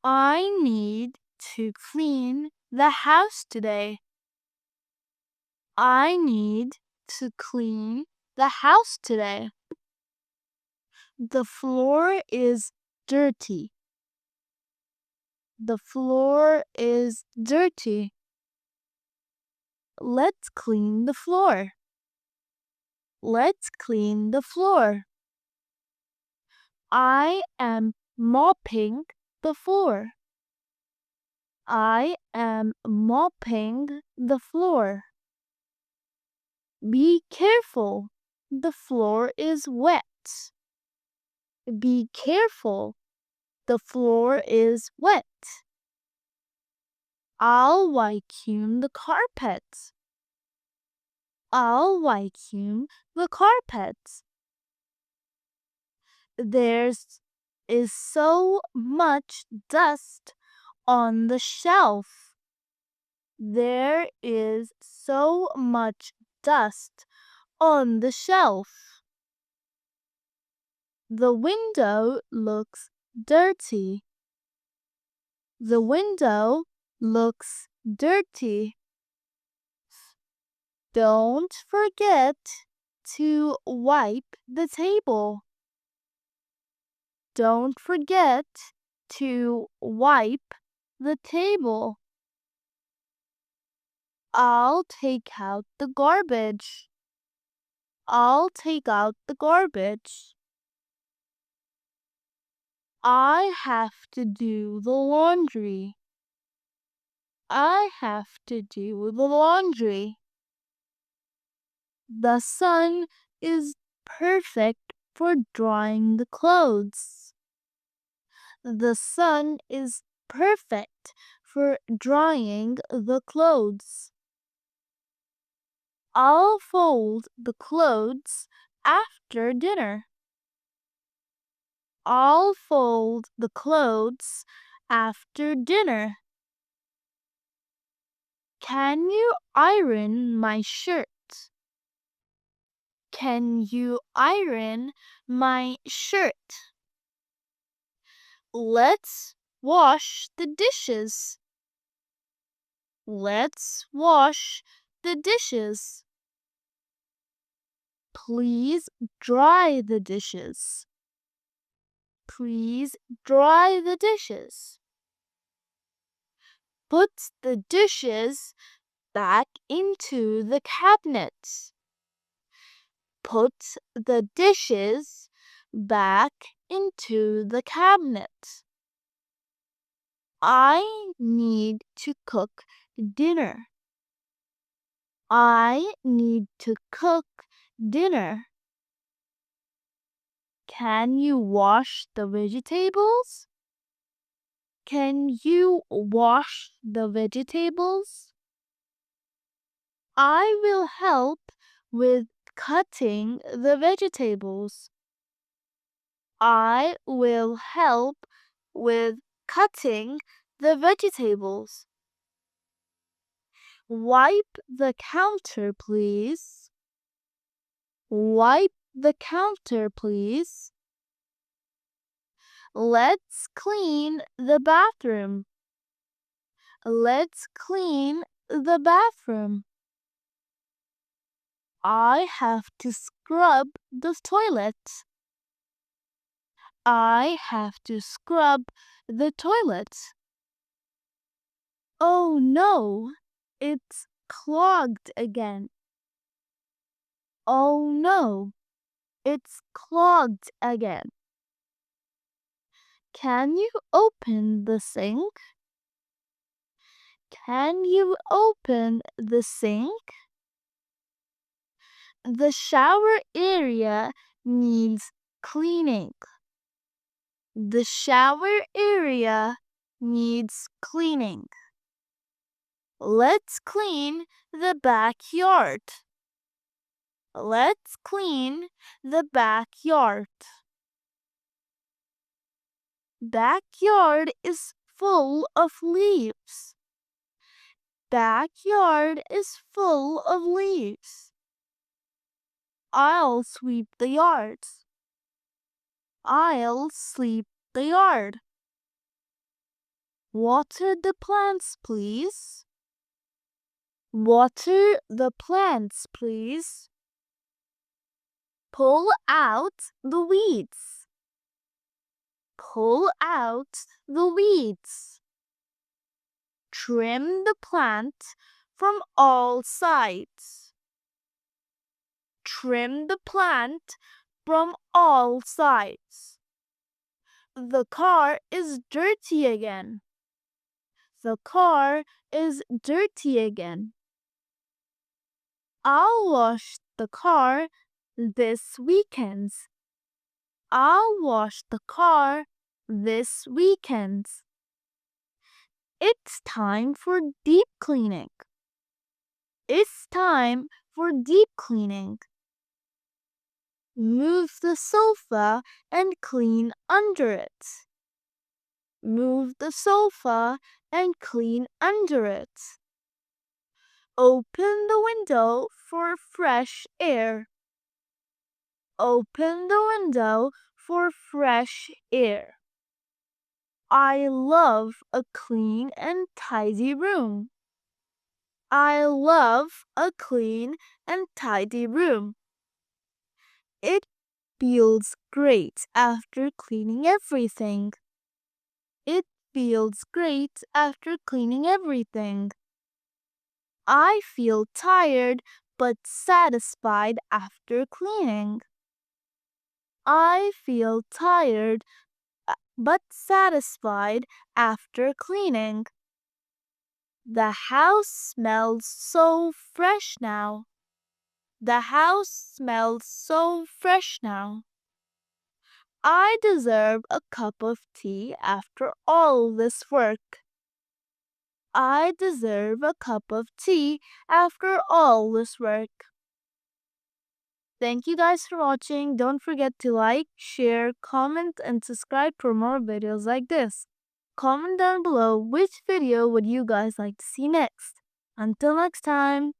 I need to clean the house today. I need to clean the house today. The floor is dirty. The floor is dirty. Let's clean the floor. Let's clean the floor. I am mopping the floor. I am mopping the floor. Be careful. The floor is wet. Be careful. The floor is wet. I'll vacuum the carpet. I'll vacuum the carpet. There's is so much dust on the shelf. There is so much dust on the shelf. The window looks dirty. The window looks dirty. Don't forget to wipe the table. Don't forget to wipe the table. I'll take out the garbage. I'll take out the garbage. I have to do the laundry. I have to do the laundry. The sun is perfect for drying the clothes. The sun is perfect for drying the clothes. I'll fold the clothes after dinner. I'll fold the clothes after dinner. Can you iron my shirt? Can you iron my shirt? Let's wash the dishes. Let's wash the dishes. Please dry the dishes. Please dry the dishes. Put the dishes back into the cabinet. Put the dishes back into the cabinet. I need to cook dinner. I need to cook dinner. Can you wash the vegetables? Can you wash the vegetables? I will help with cutting the vegetables. I will help with cutting the vegetables. Wipe the counter, please. Wipe the counter, please. Let's clean the bathroom. Let's clean the bathroom. I have to scrub the toilet. I have to scrub the toilet. Oh no, it's clogged again. Oh no, it's clogged again. Can you open the sink? Can you open the sink? The shower area needs cleaning. The shower area needs cleaning. Let's clean the backyard. Let's clean the backyard. Backyard is full of leaves. Backyard is full of leaves. I'll sweep the yard. I'll sweep the yard. Water the plants, please. Water the plants, please. Pull out the weeds. Pull out the weeds. Trim the plant from all sides. Trim the plant from all sides. The car is dirty again. The car is dirty again. I'll wash the car this weekend. I'll wash the car this weekend. It's time for deep cleaning. It's time for deep cleaning. Move the sofa and clean under it. Move the sofa and clean under it. Open the window for fresh air. Open the window for fresh air. I love a clean and tidy room. I love a clean and tidy room. It feels great after cleaning everything. It feels great after cleaning everything. I feel tired but satisfied after cleaning. I feel tired but satisfied after cleaning. The house smells so fresh now. The house smells so fresh now. I deserve a cup of tea after all this work. I deserve a cup of tea after all this work. Thank you guys for watching. Don't forget to like, share, comment, and subscribe for more videos like this. Comment down below which video would you guys like to see next. Until next time.